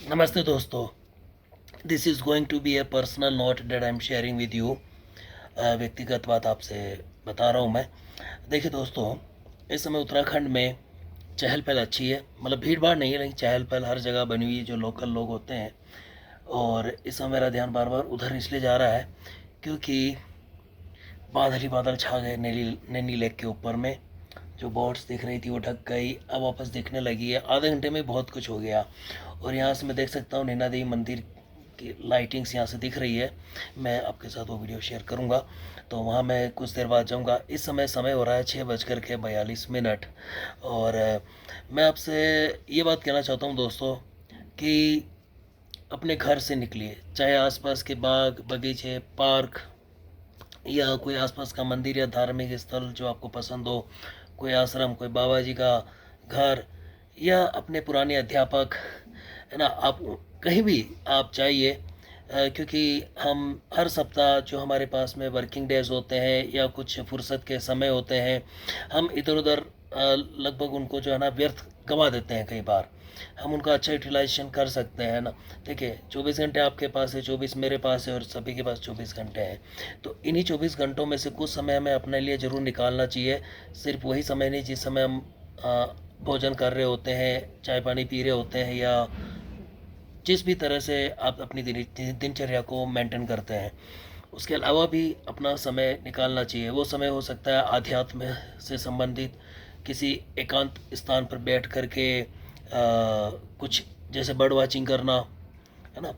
नमस्ते दोस्तों। This is going to be a personal note that I am sharing with you. व्यक्तिगत बात आपसे बता रहा हूँ मैं। देखिए दोस्तों, इस समय उत्तराखंड में चहल पहल अच्छी है, मतलब भीड़ भाड़ नहीं है लेकिन चहल पहल हर जगह बनी हुई है जो लोकल लोग होते हैं। और इस समय मेरा ध्यान बार बार उधर इसलिए जा रहा है क्योंकि बादल ही बादल छा गए नैनी नैनी लेक के ऊपर में। जो बोट्स दिख रही थी वो ढक गई, अब वापस दिखने लगी है। आधे घंटे में बहुत कुछ हो गया। और यहाँ से मैं देख सकता हूँ नैना देवी मंदिर की लाइटिंग्स यहाँ से दिख रही है। मैं आपके साथ वो वीडियो शेयर करूँगा, तो वहाँ मैं कुछ देर बाद जाऊँगा। इस समय हो रहा है 6:42। और मैं आपसे ये बात कहना चाहता हूँ दोस्तों कि अपने घर से निकलिए, चाहे आसपास के बाग बगीचे पार्क या कोई आसपास का मंदिर या धार्मिक स्थल जो आपको पसंद हो, कोई आश्रम, कोई बाबा जी का घर, या अपने पुराने अध्यापक, है ना, आप कहीं भी आप जाइए। क्योंकि हम हर सप्ताह जो हमारे पास में वर्किंग डेज होते हैं या कुछ फुर्सत के समय होते हैं, हम इधर उधर लगभग उनको जो है ना व्यर्थ गंवा देते हैं। कई बार हम उनका अच्छा यूटिलाइजेशन कर सकते हैं ना। देखिए 24 घंटे आपके पास है, 24 मेरे पास है और सभी के पास 24 घंटे हैं। तो इन्हीं 24 घंटों में से कुछ समय हमें अपने लिए ज़रूर निकालना चाहिए। सिर्फ वही समय नहीं जिस समय हम भोजन कर रहे होते हैं, चाय पानी पी रहे होते हैं, या जिस भी तरह से आप अपनी दिनचर्या को मेंटेन करते हैं, उसके अलावा भी अपना समय निकालना चाहिए। वो समय हो सकता है आध्यात्म से संबंधित, किसी एकांत स्थान पर बैठ कर के कुछ जैसे बर्ड वाचिंग करना, है ना,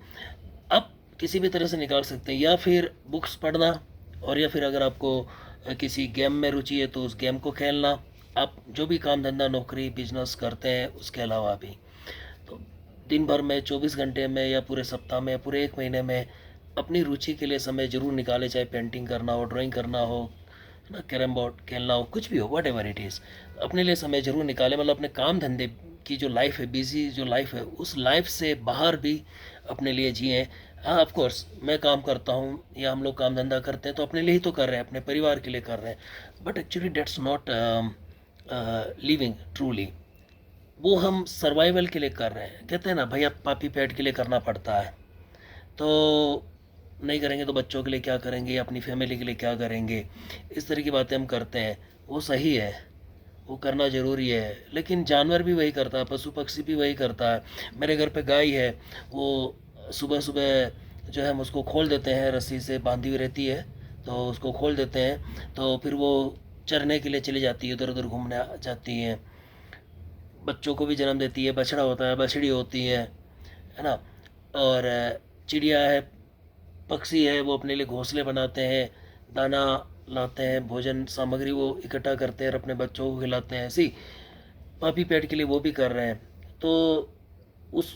आप किसी भी तरह से निकाल सकते हैं। या फिर बुक्स पढ़ना, और या फिर अगर आपको किसी गेम में रुचि है तो उस गेम को खेलना। आप जो भी काम धंधा नौकरी बिजनेस करते हैं उसके अलावा भी, तो दिन भर में 24 घंटे में या पूरे सप्ताह में या पूरे एक महीने में अपनी रुचि के लिए समय ज़रूर निकाले। चाहे पेंटिंग करना हो, ड्राइंग करना हो, है ना, कैरम बोर्ड खेलना हो, कुछ भी हो, वट एवर इट इज़, अपने लिए समय ज़रूर निकालें। मतलब अपने काम धंधे की जो लाइफ है, बिजी जो लाइफ है, उस लाइफ से बाहर भी अपने लिए जिएँ। हाँ ऑफ कोर्स मैं काम करता हूँ या हम लोग काम धंधा करते हैं तो अपने लिए ही तो कर रहे हैं, अपने परिवार के लिए कर रहे हैं, but actually that's not living truly. वो हम सर्वाइवल के लिए कर रहे हैं। कहते हैं ना भैया, पापी पेट के लिए करना पड़ता है। तो नहीं करेंगे तो बच्चों के लिए क्या करेंगे, अपनी फैमिली के लिए क्या करेंगे, इस तरह की बातें हम करते हैं। वो सही है, वो करना ज़रूरी है, लेकिन जानवर भी वही करता है, पशु पक्षी भी वही करता है। मेरे घर पे गाय है, वो सुबह सुबह जो है हम उसको खोल देते हैं, रस्सी से बांधी हुई रहती है, तो उसको खोल देते हैं तो फिर वो चरने के लिए चली जाती है, इधर उधर घूमने जाती हैं। बच्चों को भी जन्म देती है, बछड़ा होता है, बछड़ी होती है ना। और चिड़िया है, पक्षी है, वो अपने लिए घोंसले बनाते हैं, दाना लाते हैं, भोजन सामग्री वो इकट्ठा करते हैं और अपने बच्चों को खिलाते हैं। ऐसी पापी पेट के लिए वो भी कर रहे हैं। तो उस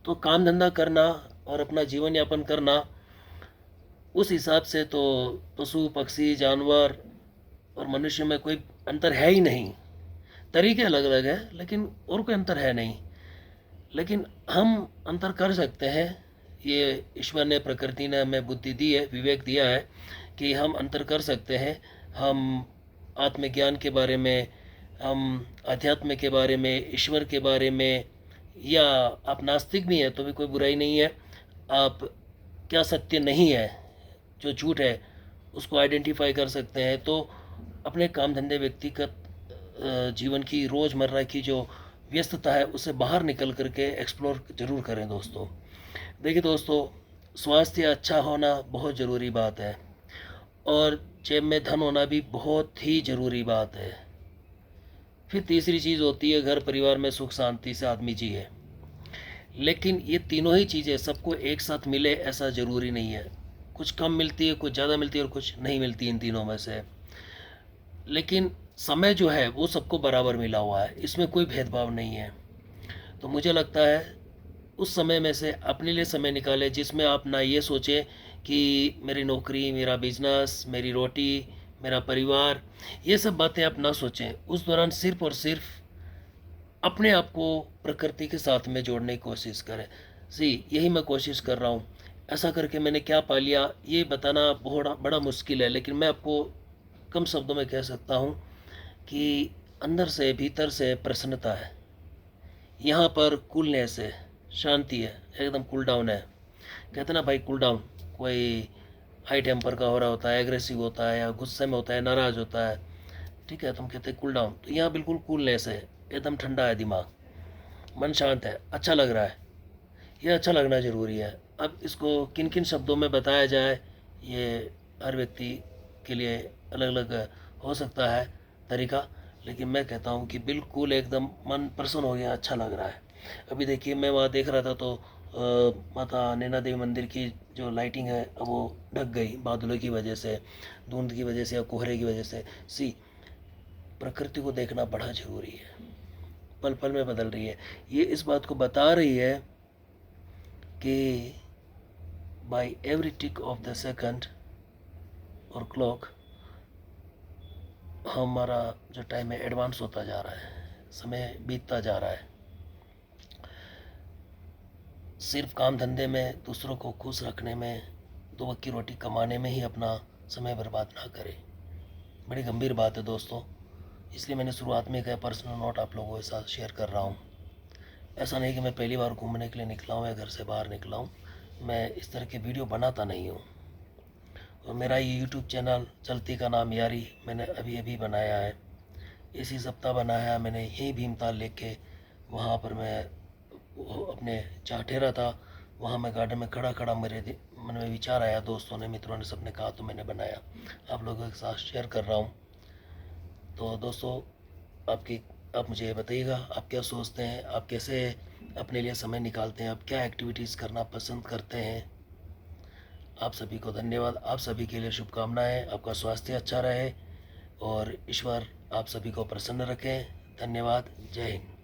तो काम धंधा करना और अपना जीवन यापन करना, उस हिसाब से तो पशु पक्षी जानवर और मनुष्य में कोई अंतर है ही नहीं। तरीके अलग अलग हैं लेकिन और कोई अंतर है नहीं। लेकिन हम अंतर कर सकते हैं। ये ईश्वर ने, प्रकृति ने हमें बुद्धि दी है, विवेक दिया है कि हम अंतर कर सकते हैं। हम आत्मज्ञान के बारे में, हम अध्यात्म के बारे में, ईश्वर के बारे में, या आप नास्तिक भी हैं तो भी कोई बुराई नहीं है। आप क्या सत्य नहीं है, जो झूठ है, उसको आइडेंटिफाई कर सकते हैं। तो अपने काम धंधे व्यक्तिगत जीवन की रोज़मर्रा की जो व्यस्तता है उससे बाहर निकल करके एक्सप्लोर ज़रूर करें दोस्तों। देखिए दोस्तों, स्वास्थ्य अच्छा होना बहुत ज़रूरी बात है, और जेब में धन होना भी बहुत ही ज़रूरी बात है। फिर तीसरी चीज़ होती है घर परिवार में सुख शांति से आदमी जिए। लेकिन ये तीनों ही चीज़ें सबको एक साथ मिले ऐसा ज़रूरी नहीं है। कुछ कम मिलती है, कुछ ज़्यादा मिलती है और कुछ नहीं मिलती इन तीनों में से। लेकिन समय जो है वो सबको बराबर मिला हुआ है, इसमें कोई भेदभाव नहीं है। तो मुझे लगता है उस समय में से अपने लिए समय निकालें जिसमें आप ना ये सोचें कि मेरी नौकरी, मेरा बिजनेस, मेरी रोटी, मेरा परिवार, ये सब बातें आप ना सोचें। उस दौरान सिर्फ और सिर्फ अपने आप को प्रकृति के साथ में जोड़ने की कोशिश करें। जी, यही मैं कोशिश कर रहा हूँ। ऐसा करके मैंने क्या पा लिया ये बताना बहुत बड़ा मुश्किल है, लेकिन मैं आपको कम शब्दों में कह सकता हूँ कि अंदर से, भीतर से प्रसन्नता है। यहाँ पर कूलनेस है, शांति है, एकदम कूल डाउन है। कहते ना भाई कूल डाउन, कोई हाई टेम्पर का हो रहा होता है, एग्रेसिव होता है या गुस्से में होता है, नाराज़ होता है, ठीक है, तो हम कहते हैं कूल डाउन। तो यहाँ बिल्कुल कूलनेस है, एकदम ठंडा है दिमाग, मन शांत है, अच्छा लग रहा है। ये अच्छा लगना ज़रूरी है। अब इसको किन किन शब्दों में बताया जाए, ये हर व्यक्ति के लिए अलग अलग हो सकता है तरीका, लेकिन मैं कहता हूँ कि बिल्कुल एकदम मन प्रसन्न हो गया, अच्छा लग रहा है। अभी देखिए मैं वहाँ देख रहा था तो माता नैना देवी मंदिर की जो लाइटिंग है वो ढक गई बादलों की वजह से, धुंध की वजह से या कोहरे की वजह से। सी, प्रकृति को देखना बड़ा ज़रूरी है, पल पल में बदल रही है। ये इस बात को बता रही है कि by every tick of the second और क्लॉक हमारा जो टाइम है एडवांस होता जा रहा है, समय बीतता जा रहा है। सिर्फ काम धंधे में, दूसरों को खुश रखने में, दो वक्त की रोटी कमाने में ही अपना समय बर्बाद ना करें। बड़ी गंभीर बात है दोस्तों, इसलिए मैंने शुरुआत में कहा पर्सनल नोट आप लोगों के साथ शेयर कर रहा हूँ। ऐसा नहीं कि मैं पहली बार घूमने के लिए निकला हूँ या घर से बाहर निकला हूँ, मैं इस तरह के वीडियो बनाता नहीं हूँ। और मेरा ये यूट्यूब चैनल चलती का नाम यारी मैंने अभी अभी बनाया है, इसी सप्ताह बनाया है मैंने, यहीं भीमताल लेके वहाँ पर मैं अपने जहाँ ठहरा था वहाँ मैं गार्डन में खड़ा खड़ा मेरे मन में विचार आया, दोस्तों ने, मित्रों ने, सबने कहा तो मैंने बनाया, आप लोगों के साथ शेयर कर रहा हूँ। तो दोस्तों आप मुझे बताइएगा आप क्या सोचते हैं, आप कैसे अपने लिए समय निकालते हैं, आप क्या एक्टिविटीज़ करना पसंद करते हैं। आप सभी को धन्यवाद, आप सभी के लिए शुभकामनाएं, आपका स्वास्थ्य अच्छा रहे और ईश्वर आप सभी को प्रसन्न रखें। धन्यवाद, जय हिंद।